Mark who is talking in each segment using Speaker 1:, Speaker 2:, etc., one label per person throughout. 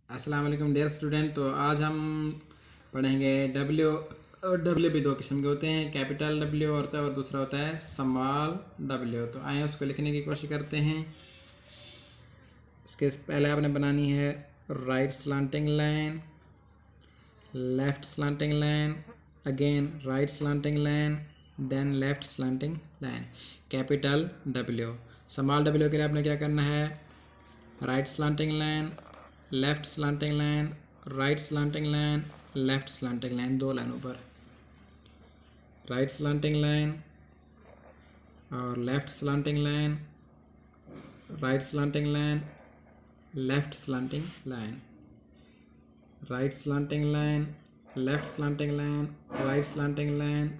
Speaker 1: अस्सलाम वालेकुम dear student. तो आज हम पढ़ेंगे डब्ल्यू। डब्ल्यू भी दो किस्म के होते हैं, कैपिटल डब्ल्यू होता है और दूसरा होता है स्मॉल डब्ल्यू। तो आइए उसको लिखने की कोशिश करते हैं। इसके पहले आपने बनानी है right slanting line, left slanting line, again right slanting line, then left slanting line. Capital W. Small W के लिए आपने क्या करना है, right slanting line, left slanting line, right slanting line, left slanting line, दो लाइनों पर राइट स्लांटिंग लाइन और left slanting line, right slanting line, left slanting line, right slanting line, left slanting line, right slanting line,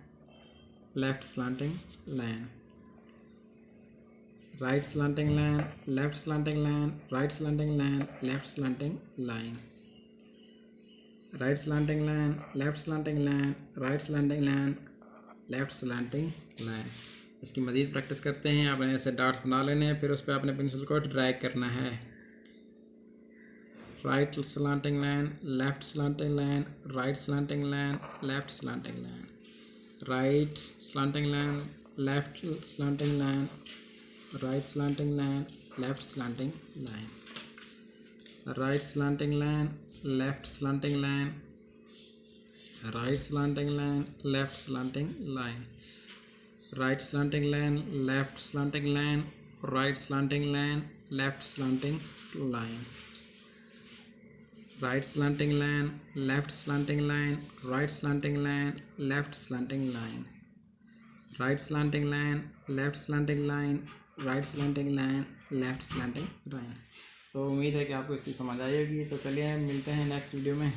Speaker 1: left slanting line, right slanting line, left slanting line, right slanting line, left slanting line, right slanting line, left slanting line, right slanting line, left slanting line. इसकी मज़ीद practice करते हैं। आपने ऐसे dots बना लेने हैं, फिर उस पर अपने पेंसिल को ड्रैग करना है। Right slanting line, left slanting line, right slanting line, left slanting line, right slanting line, left slanting line, right slanting line, left slanting line, right slanting line, left slanting line, right slanting line, left slanting line, right slanting line, left slanting line, right slanting line, left slanting line, right slanting line, left slanting line, right slanting line, left slanting line, right slanting line, left slanting line, right slanting line, left slanting line. तो उम्मीद है कि आपको इसकी समझ आएगी। तो चलिए मिलते हैं नेक्स्ट वीडियो में।